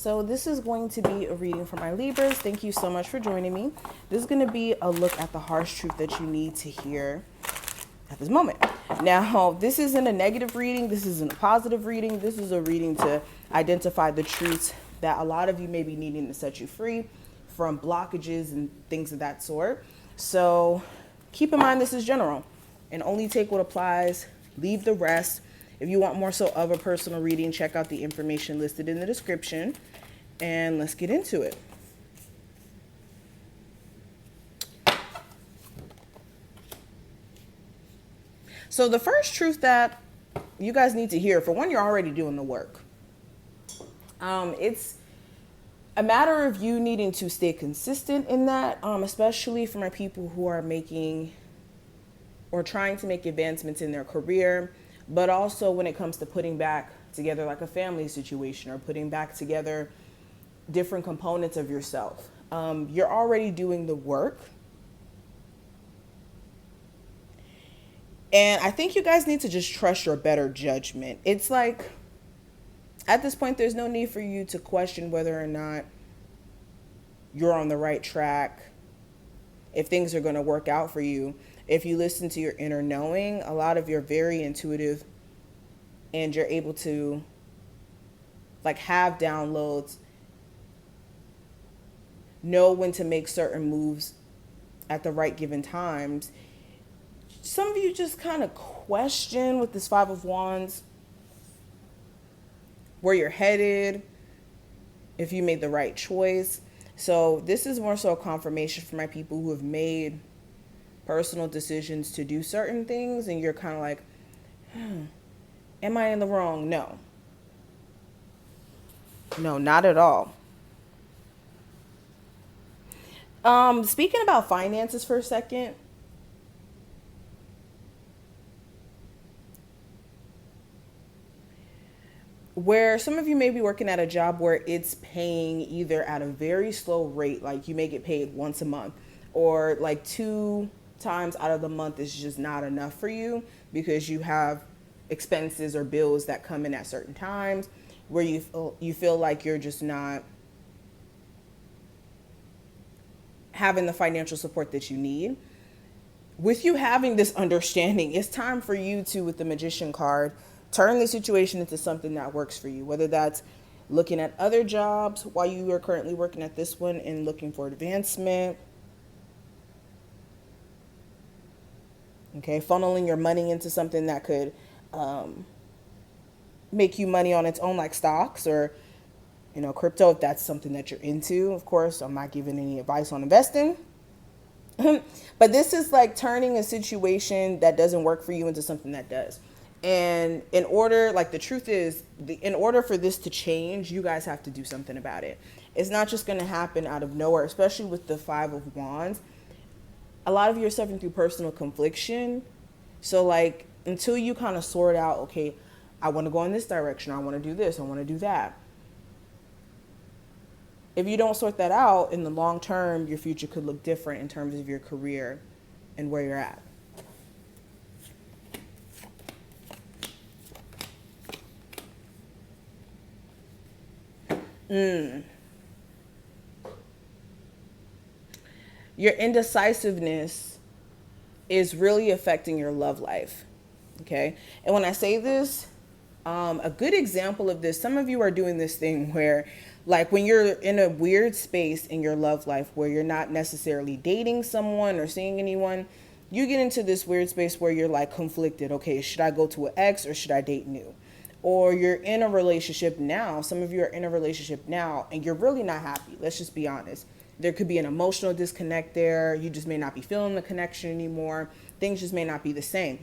So this is going to be a reading for my Libras. Thank you so much for joining me. This is going to be a look at the harsh truth that you need to hear at this moment. Now, this isn't a negative reading. This isn't a positive reading. This is a reading to identify the truths that a lot of you may be needing to set you free from blockages and things of that sort. So keep in mind this is general and only take what applies, leave the rest. If you want more so of a personal reading, check out the information listed in the description, and let's get into it. So the first truth that you guys need to hear, for one, you're already doing the work. It's a matter of you needing to stay consistent in that, especially for my people who are making or trying to make advancements in their career, but also when it comes to putting back together like a family situation or putting back together different components of yourself. You're already doing the work. And I think you guys need to just trust your better judgment. It's like, at this point, there's no need for you to question whether or not you're on the right track, if things are going to work out for you. If you listen to your inner knowing, a lot of you're very intuitive and you're able to like have downloads, know when to make certain moves at the right given times. Some of you just kind of question with this Five of Wands where you're headed, if you made the right choice. So this is more so a confirmation for my people who have made personal decisions to do certain things and you're kind of like, am I in the wrong? No, not at all. Speaking about finances for a second, where some of you may be working at a job where it's paying either at a very slow rate, like you may get paid once a month, or like 2 times out of the month is just not enough for you because you have expenses or bills that come in at certain times where you feel like you're just not having the financial support that you need. With you having this understanding, it's time for you to, with the Magician card, turn the situation into something that works for you, whether that's looking at other jobs while you are currently working at this one and looking for advancement. Okay, funneling your money into something that could make you money on its own, like stocks or, crypto, if that's something that you're into. Of course, I'm not giving any advice on investing. But this is like turning a situation that doesn't work for you into something that does. And in order, like the truth is, in order for this to change, you guys have to do something about it. It's not just going to happen out of nowhere, especially with the Five of Wands. A lot of you are suffering through personal confliction. So like until you kind of sort out, okay, I want to go in this direction. I want to do this. I want to do that. If you don't sort that out in the long term, your future could look different in terms of your career and where you're at. Your indecisiveness is really affecting your love life. Okay. And when I say this, a good example of this, some of you are doing this thing where like when you're in a weird space in your love life where you're not necessarily dating someone or seeing anyone, you get into this weird space where you're like conflicted. Okay, should I go to an ex or should I date new? Or you're in a relationship now. Some of you are in a relationship now and you're really not happy. Let's just be honest. There could be an emotional disconnect there. You just may not be feeling the connection anymore. Things just may not be the same.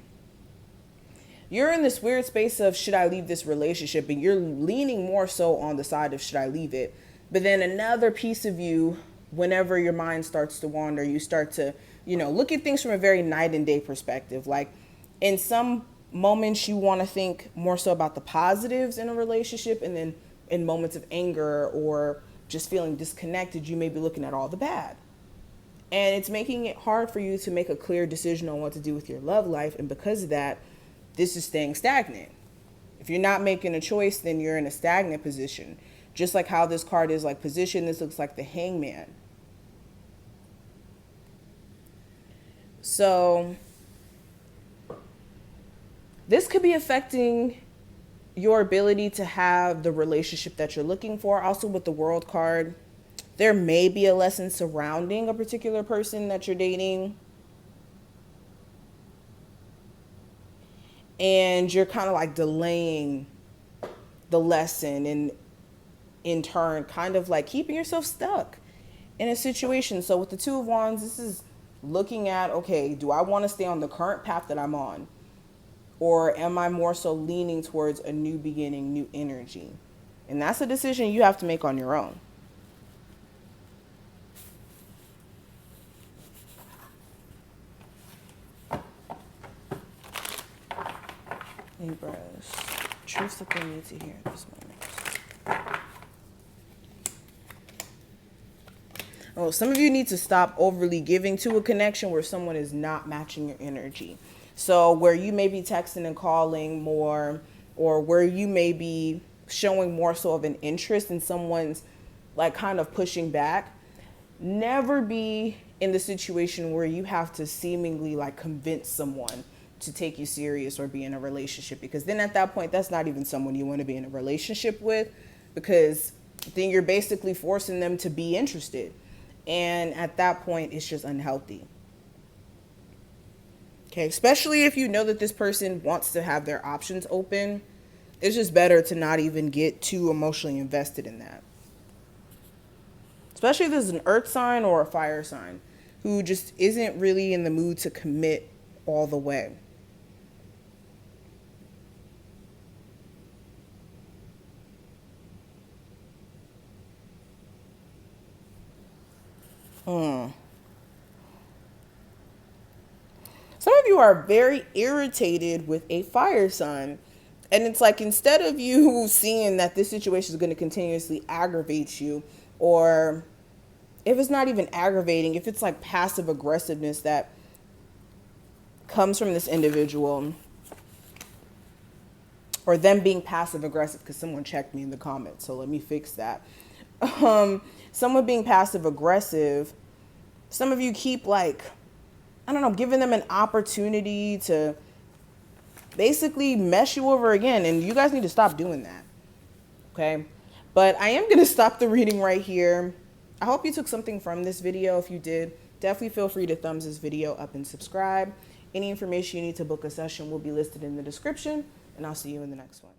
You're in this weird space of should I leave this relationship? And you're leaning more so on the side of should I leave it? But then another piece of you, whenever your mind starts to wander, you start to, look at things from a very night and day perspective. Like in some moments you want to think more so about the positives in a relationship, and then in moments of anger or just feeling disconnected, you may be looking at all the bad. And it's making it hard for you to make a clear decision on what to do with your love life. And because of that, this is staying stagnant. If you're not making a choice, then you're in a stagnant position. Just like how this card is like positioned, this looks like the Hangman. So this could be affecting your ability to have the relationship that you're looking for. Also with the World card, there may be a lesson surrounding a particular person that you're dating. And you're kind of like delaying the lesson, and in turn kind of like keeping yourself stuck in a situation. So with the Two of Wands, this is looking at, okay, do I want to stay on the current path that I'm on? Or am I more so leaning towards a new beginning, new energy? And that's a decision you have to make on your own. Libras, truths that they need to hear at this moment. Oh, some of you need to stop overly giving to a connection where someone is not matching your energy. So where you may be texting and calling more, or where you may be showing more so of an interest in someone's like kind of pushing back, never be in the situation where you have to seemingly like convince someone to take you serious or be in a relationship, because then at that point, that's not even someone you want to be in a relationship with, because then you're basically forcing them to be interested. And at that point, it's just unhealthy. Okay, especially if you know that this person wants to have their options open, it's just better to not even get too emotionally invested in that. Especially if this is an earth sign or a fire sign who just isn't really in the mood to commit all the way. Some of you are very irritated with a fire sign. And it's like, instead of you seeing that this situation is going to continuously aggravate you, or if it's not even aggravating, if it's like passive aggressiveness that comes from this individual, or them being passive aggressive, because someone checked me in the comments, so let me fix that. Someone being passive aggressive, some of you keep like, I don't know, giving them an opportunity to basically mess you over again. And you guys need to stop doing that. Okay. But I am going to stop the reading right here. I hope you took something from this video. If you did, definitely feel free to thumbs this video up and subscribe. Any information you need to book a session will be listed in the description, and I'll see you in the next one.